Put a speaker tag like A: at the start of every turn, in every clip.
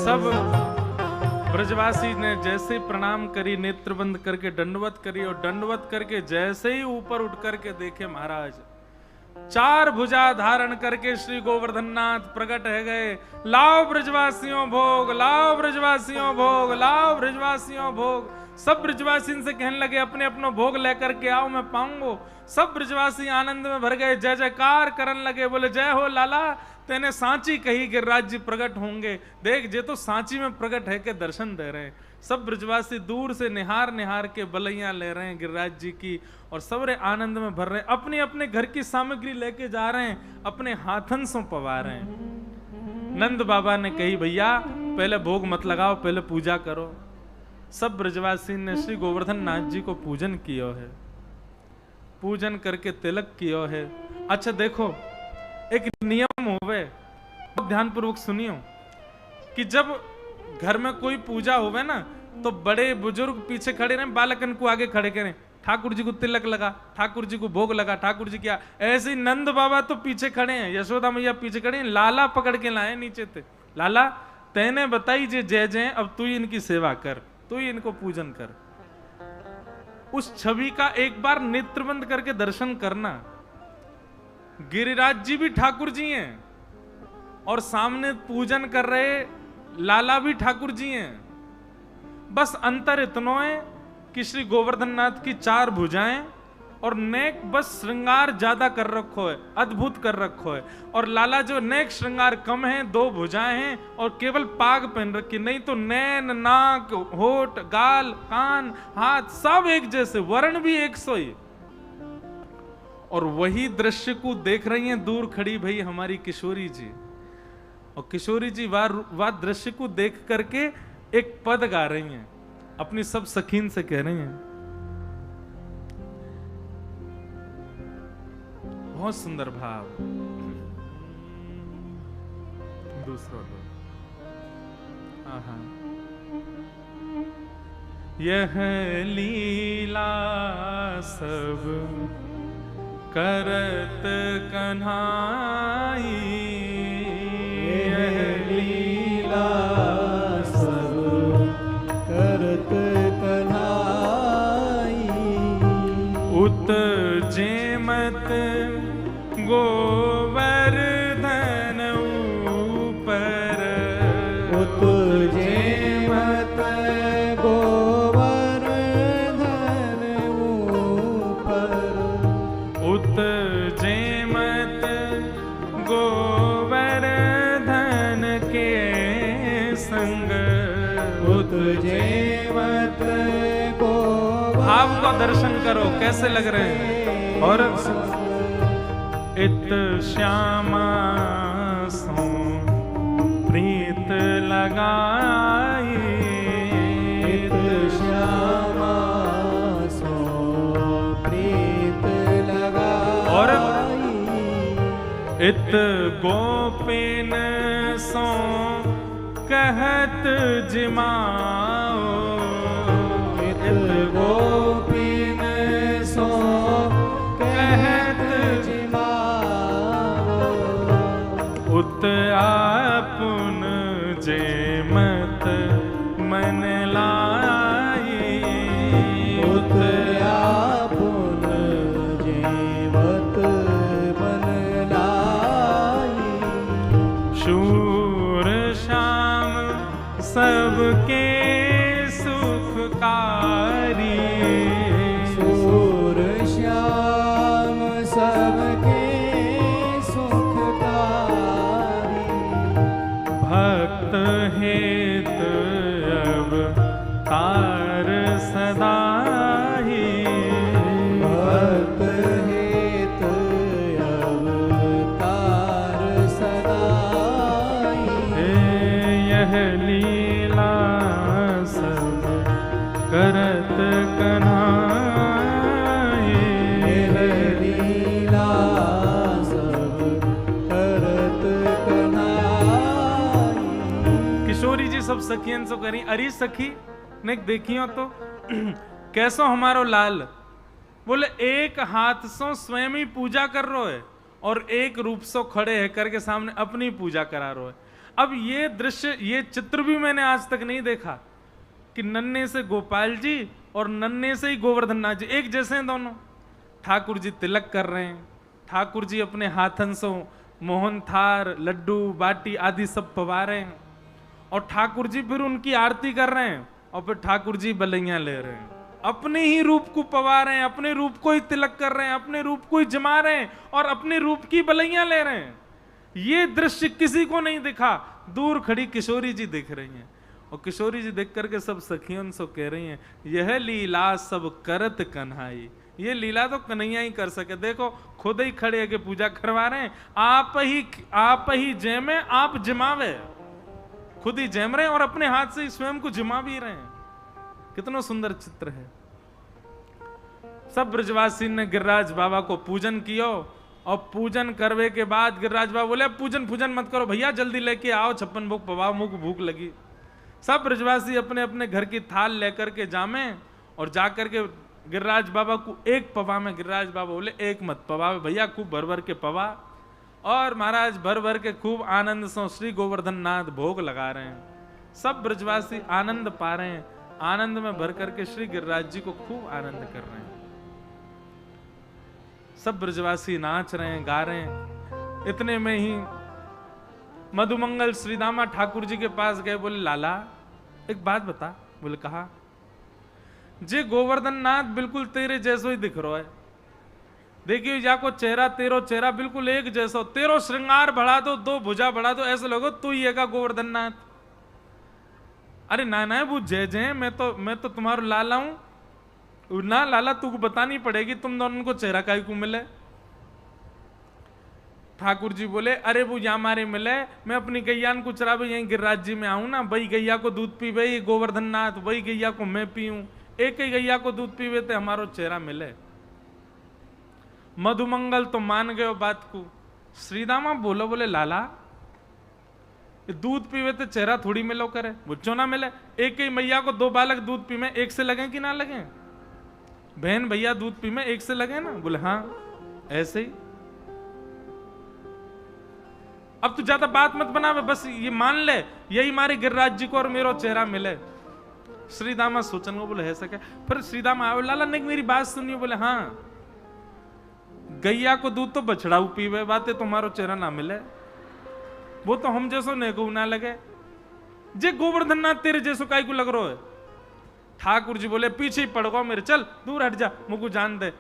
A: सब ब्रजवासी ने जैसे प्रणाम करी, नेत्र बंद करके दंडवत करी, और दंडवत करके जैसे ही ऊपर उठ करके देखे महाराज, 4 भुजा धारण करके श्री गोवर्धन नाथ प्रकट है गए। लाओ ब्रजवासियों भोग, लाओ ब्रजवासियों भोग, लाओ ब्रजवासियों भोग। सब ब्रजवासी इनसे कहने लगे अपने अपनो भोग लेकर के आओ, मैं पाऊंगो। सब ब्रजवासी आनंद में भर गए, जय जयकार करने लगे, बोले जय हो लाला, तेने सांची कही गिरिराज जी प्रकट होंगे। देख जे तो सांची में प्रकट है के दर्शन दे रहे हैं। सब ब्रजवासी दूर से निहार निहार के बलैयां ले रहे हैं गिरिराज जी की, और सबरे आनंद में भर रहे हैं। अपने अपने घर की सामग्री लेके जा रहे हैं, अपने हाथन से पवा रहे हैं। नंद बाबा ने कही भैया पहले भोग मत लगाओ, पहले पूजा करो। सब ब्रजवासी ने श्री गोवर्धन नाथ जी को पूजन किया है, पूजन करके तिलक किया है। अच्छा देखो, एक नियम होवे, ध्यान पूर्वक सुनियो, कि जब घर में कोई पूजा होवे ना, तो बड़े बुजुर्ग पीछे खड़े रहे, बालकन को आगे खड़े करें। ठाकुर जी को तिलक लगा, ठाकुर जी को भोग लगा, ठाकुर जी क्या। ऐसे ही नंद बाबा तो पीछे खड़े हैं, यशोदा मैया पीछे खड़े हैं, लाला पकड़ के लाए नीचे थे। लाला तेने बताई जे जय जय, अब तू ही इनकी सेवा कर, तू ही इनको पूजन कर। उस छवि का एक बार नेत्रबंद करके दर्शन करना। गिरिराज जी भी ठाकुर जी हैं, और सामने पूजन कर रहे लाला भी ठाकुर जी हैं। बस अंतर इतना है कि श्री गोवर्धन नाथ की 4 भुजाएं, और नेक बस श्रृंगार ज्यादा कर रखो है, अद्भुत कर रखो है। और लाला जो नेक श्रृंगार कम है, 2 भुजाएं हैं, और केवल पाग पहन रखी, नहीं तो नैन, नाक, होठ, गाल, कान, हाथ सब एक जैसे, वर्ण भी 100 ही। और वही दृश्य को देख रही हैं दूर खड़ी भई हमारी किशोरी जी, और किशोरी जी वह दृश्य को देख करके एक पद गा रही हैं, अपनी सब सखीन से कह रही हैं। बहुत सुंदर भाव। दूसरा दो। यह लीला सब करत कन्हाई,
B: यह लीला सब करत कन्हाई।
A: उत जेमत गोवर्धन ऊपर,
B: उत जेमत गोवर्धन ऊपर।
A: उत जेमत गोवर्धन के संग,
B: उत जेमत गोवर्धन।
A: भाव का दर्शन करो कैसे लग रहे हैं। और इत श्यामा सो प्रीत लगाई,
B: इत श्यामा सो प्रीत लगाई।
A: और इत गोपिन सो कहत जिमाओ,
B: इत गोपिन सो कहत जिमाओ।
A: उत आपुन जेमत मन लाई,
B: उत आपुन जेमत मन लाई।
A: शूर श्याम सबके सुखकारी,
B: शूर श्याम सबके सुखकारी।
A: भक्त हेत अब तार सदाही,
B: भक्त हेत अवतार सदाई।
A: यह लीला सब करत कन्हाई,
B: यह लीला सब करत कन्हाई।
A: किशोरी जी सब सखियन सो करी। अरे सखी ने देखियो तो कैसो हमारो लाल, बोले एक हाथ सो स्वयं ही पूजा कर रो है, और एक रूप सो खड़े है करके सामने अपनी पूजा करा रो है। अब ये दृश्य, ये चित्र भी मैंने आज तक नहीं देखा कि नन्हे से गोपाल जी और नन्हे से ही गोवर्धन नाथ जी एक जैसे हैं दोनों। ठाकुर जी तिलक कर रहे हैं, ठाकुर जी अपने हाथन से मोहन थार, लड्डू, बाटी आदि सब पवा रहे हैं, और ठाकुर जी फिर उनकी आरती कर रहे हैं, और फिर ठाकुर जी बलैया ले रहे हैं, अपने ही रूप को पवा रहे हैं, अपने रूप को ही तिलक कर रहे हैं, अपने रूप को ही जमा रहे हैं और अपने रूप की बलैया ले रहे हैं। ये दृश्य किसी को नहीं दिखा, दूर खड़ी किशोरी जी दिख रही हैं, और किशोरी जी देख करके सब सखियों से कह रही हैं, यह लीला सब करत कन्हाई। ये लीला तो कन्हैया ही कर सके, देखो खुद ही खड़े आके पूजा करवा रहे हैं, आप ही जैमे आप जमावे, खुद ही जम रहे हैं और अपने हाथ से स्वयं को जमा भी रहे हैं। कितना सुंदर चित्र है। सब ब्रजवासी ने गिरिराज बाबा को पूजन किया, और पूजन करवे के बाद गिरिराज बाबा बोले पूजन मत करो भैया, जल्दी लेके आओ 56 भोग पवाओ, मुझको भूख लगी। सब ब्रजवासी अपने अपने घर की थाल लेकर के जामे, और जाकर के गिरिराज बाबा को एक पवा में, गिरिराज बाबा बोले एक मत पवावे भैया, खूब भर भर के पवा। और महाराज भर भर के खूब आनंद से श्री गोवर्धन नाथ भोग लगा रहे हैं। सब ब्रजवासी आनंद पा रहे हैं, आनंद में भर करके श्री गिरिराज जी को खूब आनंद कर रहे हैं। सब ब्रजवासी नाच रहे हैं, गा रहे हैं। इतने में ही मधुमंगल श्रीदामा ठाकुर जी के पास गए, बोले लाला एक बात बता। बोले कहा, जे गोवर्धन नाथ बिल्कुल तेरे जैसो ही दिख रहा है, देखियो जाको चेहरा, तेरो चेहरा बिल्कुल एक जैसा, तेरो श्रृंगार बढ़ा दो, 2 भुजा बढ़ा दो, ऐसे लगो तू ही है का गोवर्धन नाथ। अरे ना वो जय जय, मैं तो तुम्हारा लाला हूं ना, लाला तू को बतानी पड़ेगी, तुम दोनों को चेहरा काहे को मिले। ठाकुर जी बोले अरे वो यहाँ मारे मिले, मैं अपनी गैया को चरावे यहीं गिरिराज जी में आऊं ना, वही गैया को दूध पीवे गोवर्धन नाथ, वही गैया को मैं पीऊं, एक ही गैया को दूध पीवे तो हमारो चेहरा मिले। मधुमंगल तो मान गए बात को। श्रीदामा बोले लाला दूध पीवे तो चेहरा थोड़ी मिलो करे, बुच्चो ना मिले, एक ही मैया को 2 बालक दूध पी में एक से लगे कि ना लगे, बहन भैया दूध पी में एक से लगे ना। बोले हाँ ऐसे ही। अब तू ज्यादा बात मत बना, बस ये मान ले यही मारे गिरिराज जी को और मेरा चेहरा मिले। श्रीदामा सोचन को बोले ऐसा क्या। फिर श्रीदामा आवे, लाला ने मेरी बात सुनिए। बोले हाँ, गैया को दूध तो बछड़ाऊ पीवे, बातें तुम्हारो चेहरा ना मिले, वो तो हम जैसो नेको ना लगे, जे गोवर्धन नाथ तेरे जैसो काई को लग रहा है। ठाकुर जी बोले पीछे ही पड़ गो मेरे, चल दूर हट जा, मुझको जान दे।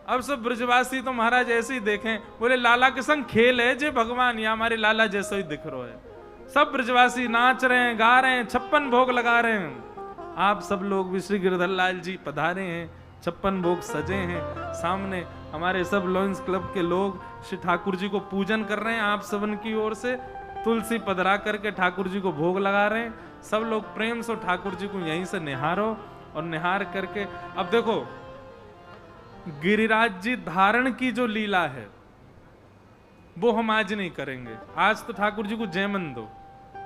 A: अब सब ब्रजवासी तो महाराज ऐसे ही देखें, बोले लाला के संग खेल है जे भगवान, या हमारे लाला जैसा ही दिख रहा है। सब ब्रजवासी नाच रहे हैं, गा रहे हैं, 56 भोग लगा रहे हैं। आप सब लोग भी श्री गिरधर लाल जी पधारे हैं, 56 भोग सजे हैं सामने। हमारे सब लॉयंस क्लब के लोग श्री ठाकुर जी को पूजन कर रहे हैं, आप सबन की ओर से तुलसी पधरा करके ठाकुर जी को भोग लगा रहे हैं। सब लोग प्रेम से ठाकुर जी को यहीं से निहारो, और निहार करके अब देखो गिरिराज जी धारण की जो लीला है वो हम आज नहीं करेंगे। आज तो ठाकुर जी को जयमन दो,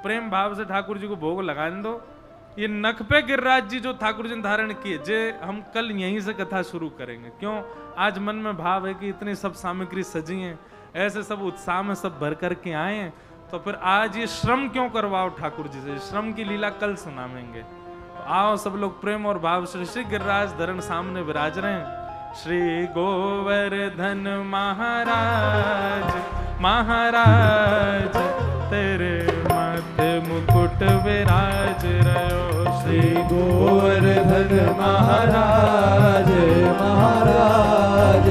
A: प्रेम भाव से ठाकुर जी को भोग लगाने दो। ये नख पे गिरिराज जी जो ठाकुर जी ने धारण किए, जे हम कल यहीं से कथा शुरू करेंगे। क्यों? आज मन में भाव है कि इतनी सब सामग्री सजी है, ऐसे सब उत्साह में सब भर करके आए हैं, तो फिर आज ये श्रम क्यों करवाओ ठाकुर जी से। श्रम की लीला कल सुनावेंगे। तो आओ सब लोग प्रेम और भाव से श्री गिरिराज धरण सामने विराज रहे हैं। श्री गोवर्धन महाराज महाराज तेरे माथे मुकुट विराज रहो।
B: श्री गोवर्धन महाराज महाराज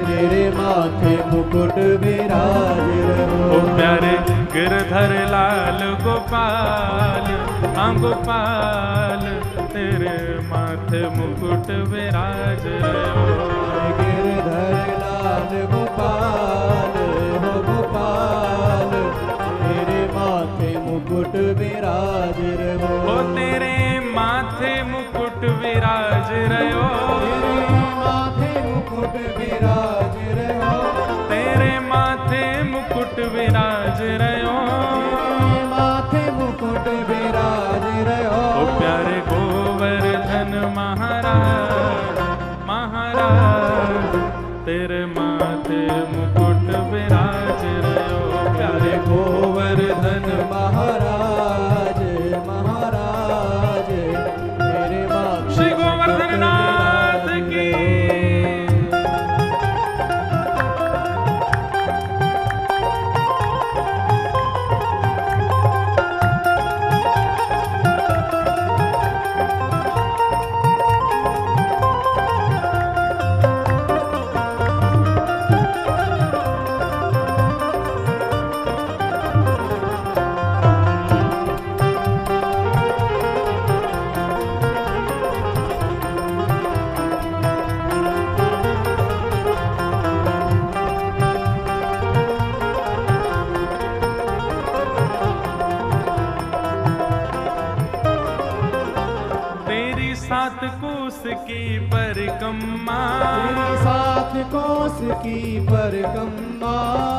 B: तेरे माथे मुकुट विराज रहो।
A: ओ प्यारे गिरधर लाल गोपाल, हाँ गोपाल तेरे माथे मुकुट विराज रहो।
B: गिरधर लाल गोपाल हो गोपाल तेरे माथे मुकुट विराज रहो।
A: ओ तेरे माथे मुकुट विराज रहो।
B: तेरे माथे मुकुट विराज रहो।
A: तेरे माथे मुकुट विराज रहो।
B: तेरे माथे मुकुट विराज रहो।
A: ओ प्यारे गोवर्धन महाराज महाराज तेरे माथे मुकुट विराज रहो।
B: प्यारे गोवर्धन महाराज महाराज महाराज तेरे माथे
A: श्री गोवर्धन नाथ की सात कोस की परिक्रमा
B: तेरी सात कोस की परिक्रमा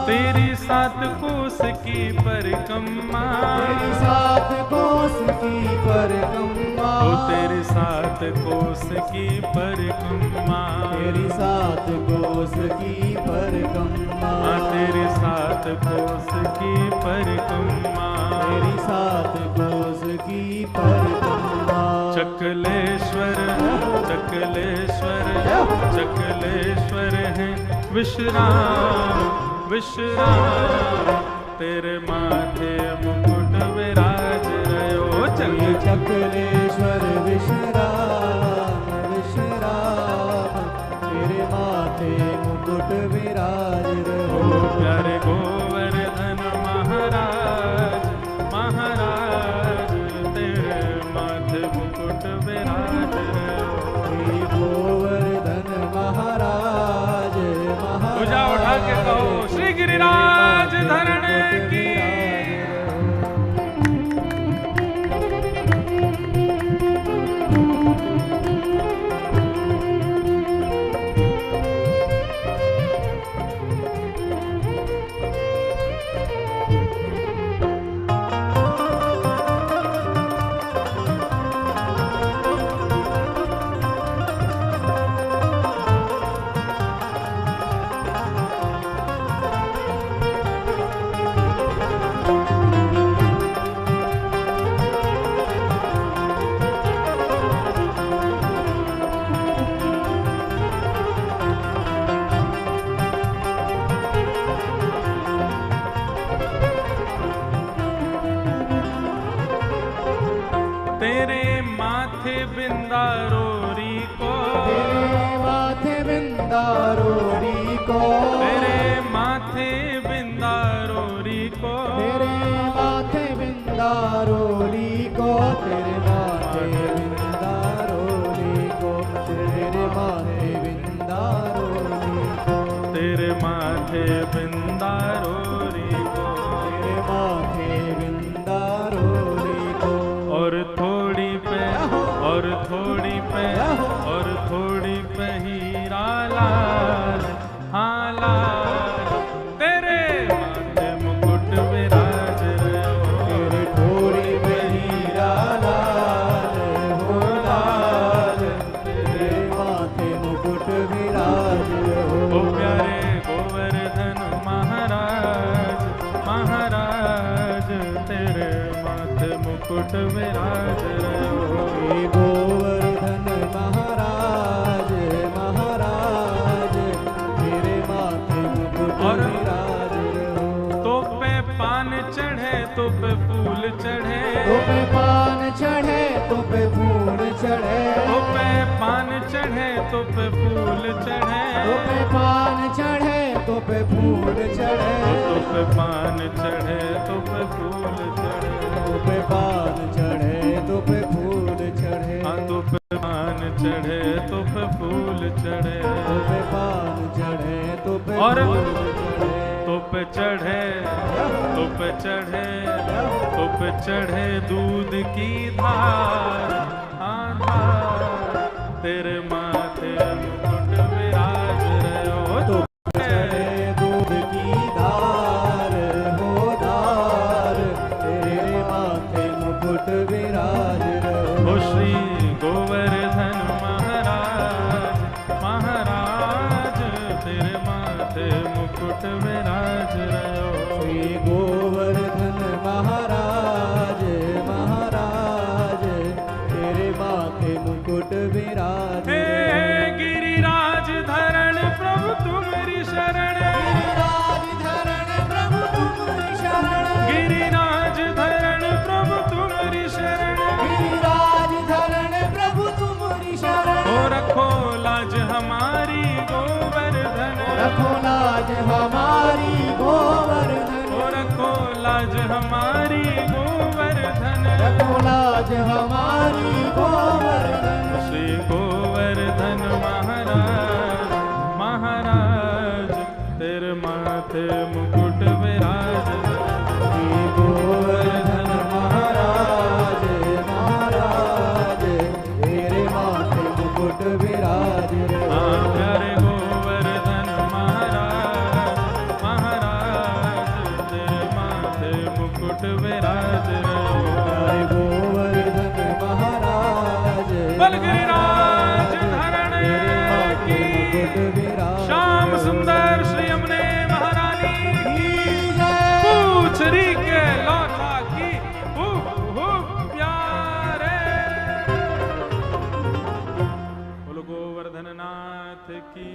A: तेरी सात कोस की परिक्रमा
B: तेरी सात कोस की परिक्रमा
A: ओ तेरी सात कोस की परिक्रमा
B: तेरी सात कोस की परिक्रमा
A: तेरी सात कोस की परिक्रमा
B: तेरी सात कोस की परिक्रमा
A: चकलेश्वर चकलेश्वर चकलेश्वर है विश्राम विश्राम तेरे माथे मुकुट विराज रहो
B: ये चकलेश्वर विश्राम विश्राम तेरे माथे मुकुट विराज रहो
A: प्यारे गोवर्धन महाराज महाराज तेरे माथे मुकुट विराज रहो
B: श्री गोवर्धन महाराज महाराज
A: भुजा उठा के कहो श्री गिरिराज धरण की तेरे माथे बिंदारोरी को
B: तेरे माथे बिंदारोरी को
A: तेरे माथे बिंदारोरी को
B: तेरे माथे बिंदारोली को तेरे माथे बिंदारोली को तेरे माथे बिंदारोली को
A: तेरे माथे बिंदारोरी को
B: तेरे माथे बिंदारोली को
A: और थोड़ी पे और थोड़ी पे और थोड़ी पे हीरा लाल हाँ लाल तेरे माथे मुकुट विराज रहो
B: तेरे थोड़ी पे हीरा लाल हो लाल तेरे माथे मुकुट विराज
A: ओ
B: हो
A: प्यारे गोवर्धन महाराज महाराज तेरे माथे मुकुट विराज रहो
B: हे गोवर्धन महाराज महाराज तेरे माथे मुकुट
A: और
B: विराज रहो
A: तो पे पान चढ़े तो पे फूल चढ़े
B: तो पे पान चढ़े तो पे फूल चढ़े
A: तो पे पान चढ़े तो पे फूल चढ़े
B: तो पे पान चढ़े तो पे फूल चढ़े
A: तो पे पान चढ़े तो पे फूल चढ़े
B: तो पे पान चढ़े तो पे फूल चढ़े
A: हाँ तो पे पान चढ़े तो पे फूल चढ़े
B: तो पे पान चढ़े तो पे
A: और
B: फूल चढ़े
A: तो पे चढ़े तो पे चढ़े तो पे चढ़े दूध की धार हाँ धार तेरे माथे मुकुट विराज रहो
B: तो चढ़े दूध की धार हो धार तेरे माथे मुकुट विराज रहो
A: ओ श्री गोवर्धन महाराज महाराज तेरे माथे मुकुट विराज रहो
B: श्री गोवर्धन महाराज मुकुट विराजे।
A: हे गिरिराज धरण प्रभु तुम्हारी शरण,
B: गिरिराज धरण प्रभु तुम्हारी शरण,
A: गिरिराज धरण प्रभु तुम्हारी शरण,
B: गिरिराज धरण प्रभु तुम्हारी शरण।
A: ओ रखो लाज हमारी गोवर्धन,
B: रखो लाज हमारी गोवर्धन,
A: ओ रखो लाज हमारी गोवर्धन,
B: रखो लाज हमारी गोवर्धन।
A: श्री गोवर्धन महाराज, महाराज तेरे माथे मुकुट विराज,
B: श्री गोवर्धन महाराज, महाराज तेरे माथे मुकुट विराज रे।
A: प्यारे गोवर्धन महाराज, महाराज तेरे माथे मुकुट विराज,
B: प्यारे गोवर्धन महाराज,
A: बल गिरिराज धरण की
B: मुकुट विराज।
A: श्याम सुंदर श्री यमुने महारानी की पूछरी के लौटा की प्यारे। बोलो गोवर्धन नाथ की।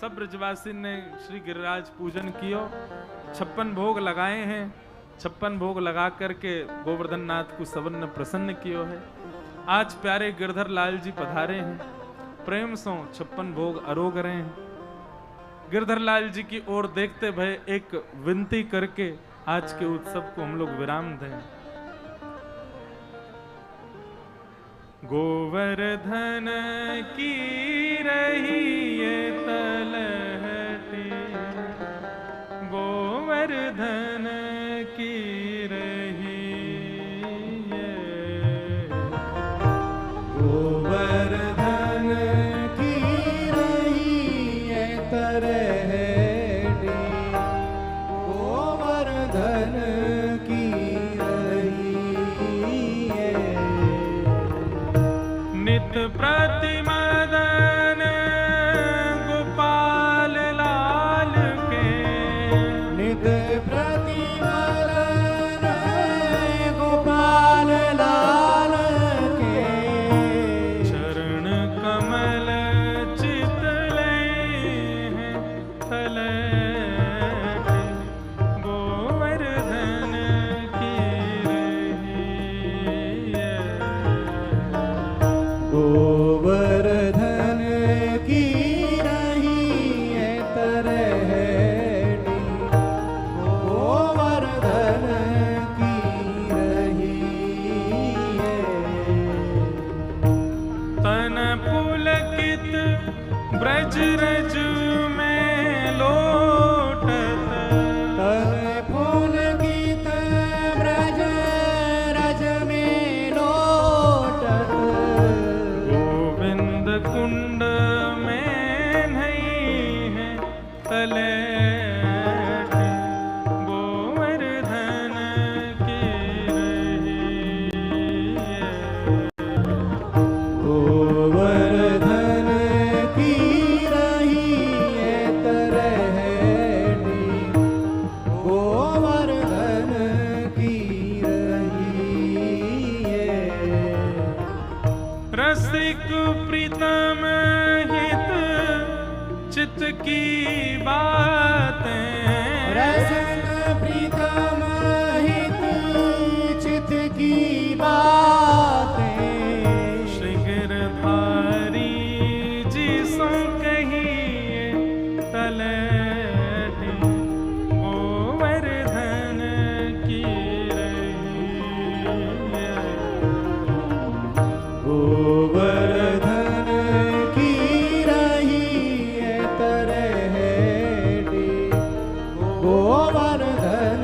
A: सब ब्रजवासी ने श्री गिरिराज पूजन कियो, 56 भोग लगाए हैं। 56 भोग लगा करके गोवर्धन नाथ को सबन ने प्रसन्न कियो है। आज प्यारे गिरधर लाल जी पधारे हैं, प्रेम सो 56 भोग अरोग रहे हैं। गिरधर लाल जी की ओर देखते भय एक विनती करके आज के उत्सव को हम लोग विराम दें। गोवर्धन की रही ये तलहटी, गोवर्धन की रही ये,
B: गोवर्धन की रही ये तरहटी, गोवर्धन की रही ये।
A: नित प्रतिमदन गोपाल लाल के,
B: नित प्रतिमदन गोपाल लाल के,
A: चरण कमल चितले हैं तलैटे, गोवर्धन की रही है।
B: गोवर्धन की रही है तरहटी, गोवर्धन की रही है।
A: तन पुलकित ब्रज रज में लोटत,
B: तन पुलकित ब्रज रज में लोटत,
A: गोविंद कुंड में नहीं है तलैटे, गोवर्धन की रही है।
B: गोवर्धन की रही है तरहटी, गोवर्धन की रही है।
A: रसिक प्रीतम हित चित की बातें,
B: रसिक प्रीतम हित चित की बातें,
A: श्री गिरधारी जी सो कहिए तलैटे, गोवर्धन की रही है।
B: गोवर्धन की रही है तरहटी, गोवर्धन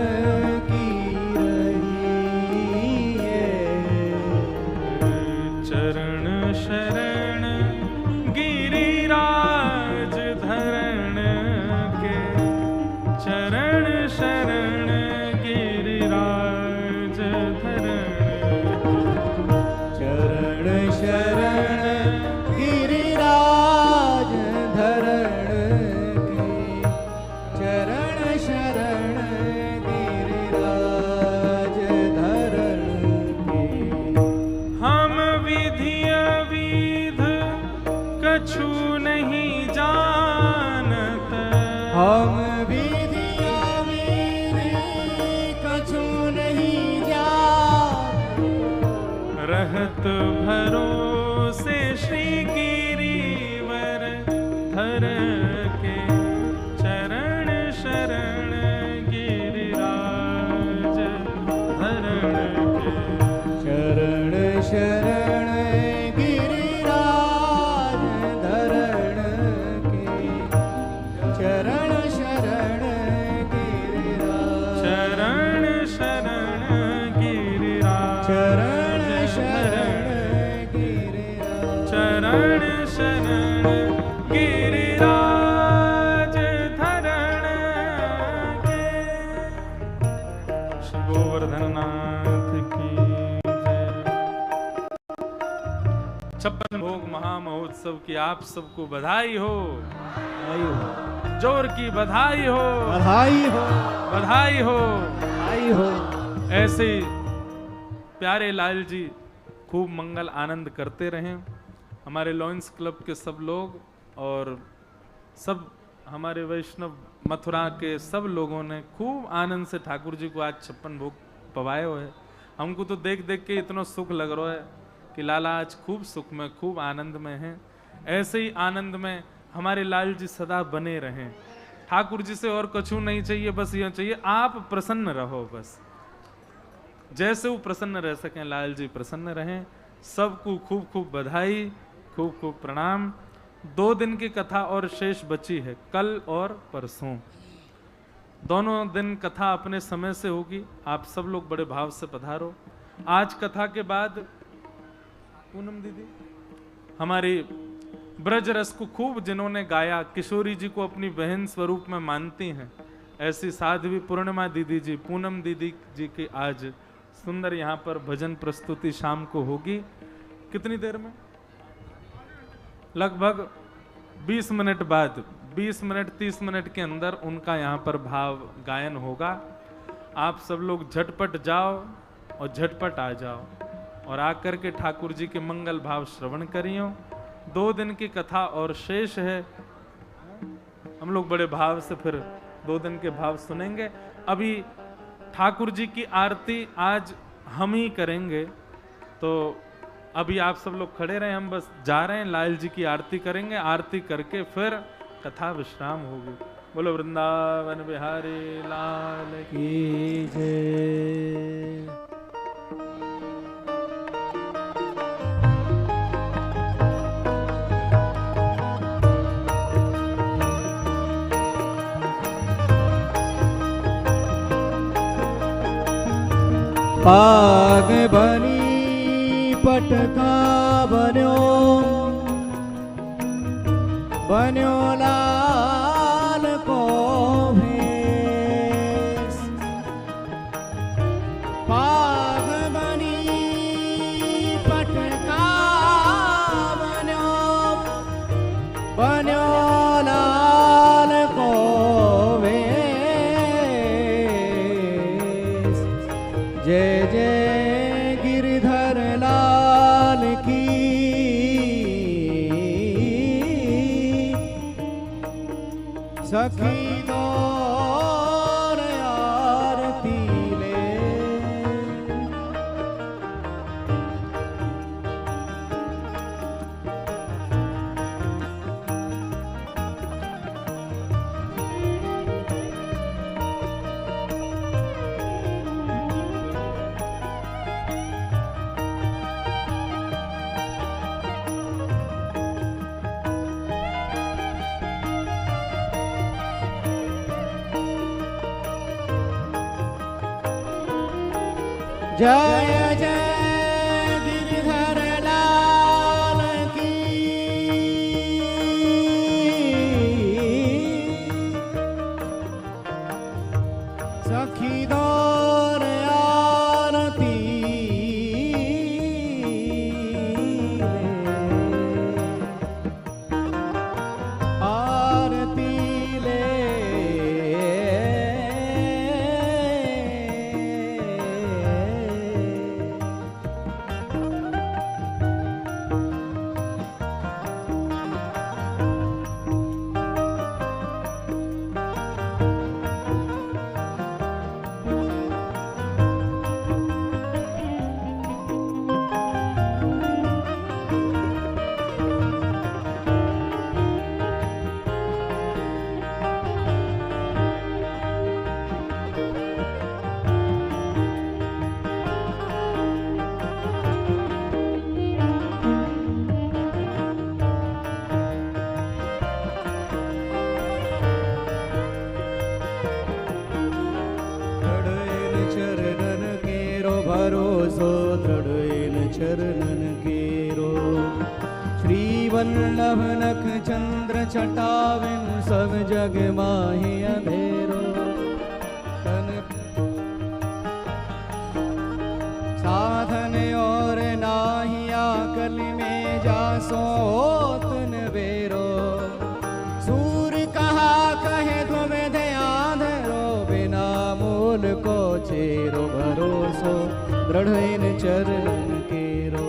B: शरण गिरिराज धरण के चरण शरण गिरिराज
A: चरण शरण गिरिराज
B: चरण शरण गिरिराज
A: चरण शरण गिरिराज धरण के। श्री गोवर्धननाथ की जय। 56 भोग महामहोत्सव की आप सबको बधाई हो, जोर की बधाई हो,
B: बधाई हो
A: बधाई हो।
B: बधाई हो।
A: ऐसे प्यारे लाल जी खूब मंगल आनंद करते रहें। हमारे लॉयंस क्लब के सब लोग और सब हमारे वैष्णव मथुरा के सब लोगों ने खूब आनंद से ठाकुर जी को आज 56 भोग पवाए हुए। हमको तो देख देख के इतना सुख लग रहा है कि लाला आज खूब सुख में खूब आनंद में हैं। ऐसे ही आनंद में हमारे लाल जी सदा बने रहें। ठाकुर जी से और कछु नहीं चाहिए, बस यह चाहिए आप प्रसन्न रहो। बस जैसे वो प्रसन्न रह सकें, लाल जी प्रसन्न रहें। सबको खूब खूब बधाई, खूब खूब प्रणाम। 2 दिन की कथा और शेष बची है, कल और परसों। दोनों दिन कथा अपने समय से होगी। आप सब लोग बड़े भाव से पधारो। आज कथा के बाद पूनम दीदी हमारी ब्रज रस को खूब जिन्होंने गाया, किशोरी जी को अपनी बहन स्वरूप में मानती हैं, ऐसी साध्वी पूर्णिमा दीदी जी, पूनम दीदी जी की आज सुंदर यहाँ पर भजन प्रस्तुति शाम को होगी। कितनी देर में? लगभग 20 मिनट बाद, 20 मिनट 30 मिनट के अंदर उनका यहाँ पर भाव गायन होगा। आप सब लोग झटपट जाओ और झटपट आ जाओ और आकर के ठाकुर जी के मंगल भाव श्रवण करियो। 2 दिन की कथा और शेष है। हम लोग बड़े भाव से फिर 2 दिन के भाव सुनेंगे। अभी ठाकुर जी की आरती आज हम ही करेंगे, तो अभी आप सब लोग खड़े रहे, हम बस जा रहे हैं, लाल जी की आरती करेंगे। आरती करके फिर कथा विश्राम होगी। बोलो वृंदावन बिहारी लाल की जय।
B: पाग बनी पटका बन्यो बन्यो लाल को भेष। पाग बनी पटका बन्यो बन्यो लाल को भेष। जय जय गिरधर लाल की। सखी दौर आरती ले। जय जय गिरधर लाल की। सखी दौर आरती आरती ले। चरणन केरो। श्री वल्लभ नख चंद्र छटाविन सब जग माहि अंधेरो। तन साधन और नाहिया कल में जासो तन बेरो। सूर कहा कहे तुम ध्यान धरो बिना मूल को चेरो। भरोसो दृढ़ इन चरणन केरो।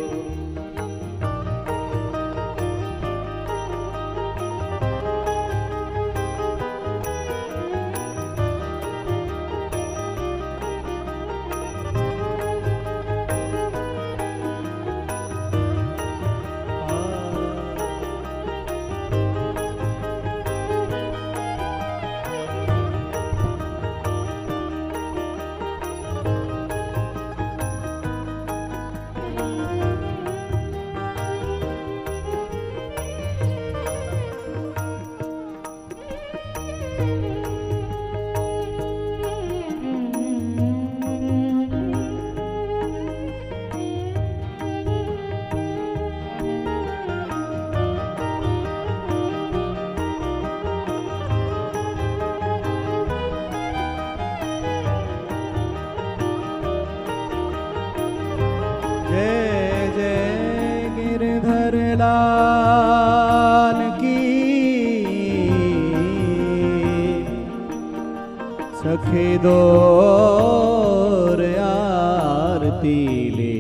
B: जय जय गिरधर लाल की। सखे दौर आरती ले।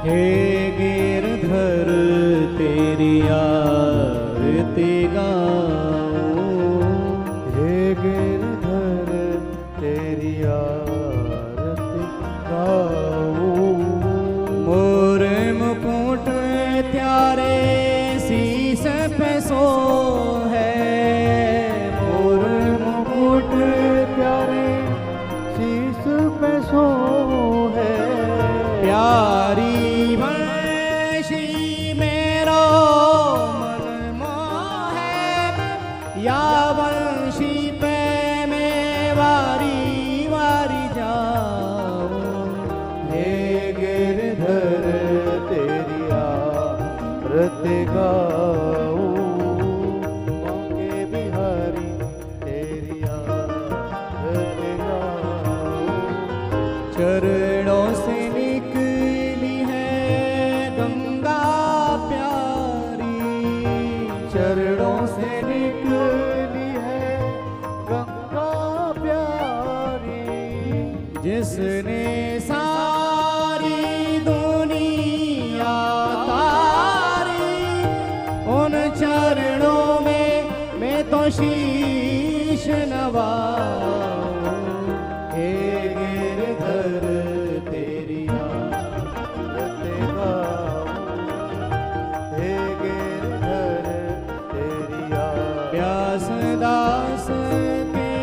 B: हे गिरधर तेरी आरती गाऊं। हे गिरधर तेरी आरती गाऊं। मोर मुकुट त्यारे शीस पे सो है। मोर मुकुट त्यारे शीस पे सो है। प्यारी वंशी मेरो मन मोहे। या वंशी पे मैं वारी वारी जाऊं। हे गिरधर तेरी आरती गाऊं। मांगे बिहारी तेरी आरती गाऊं। चरणों से निकली है गंगा प्यारी। चरणों से निकली है गंगा प्यारी। जिसने सारी दुनिया तारी। उन चरणों में मैं तो शीश नवाऊं। हे गिरधर तेरी आरती गाऊं। हे गिरधर तेरी आरती। व्यास दास के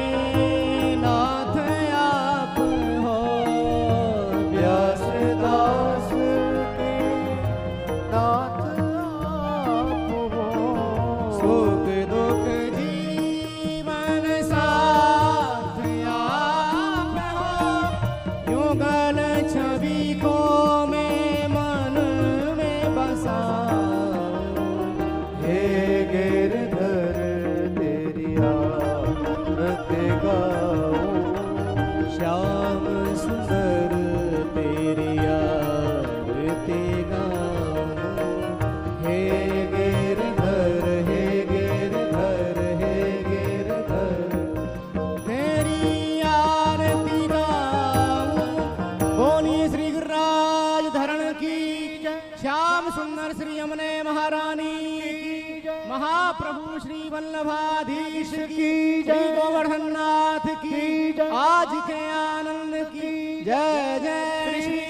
B: नाथ आप हो। व्यास दास के नाथ आप हो। सुख दुख जीवन साथ आप हो। युगल छवि को मैं मन में बसाऊं। हे गिरधर सुंदर श्री यमुने महारानी की जय, महाप्रभु श्री वल्लभाधीश की जय, श्री गोवर्धन नाथ की जय, आज के आनंद की जय जय, श्री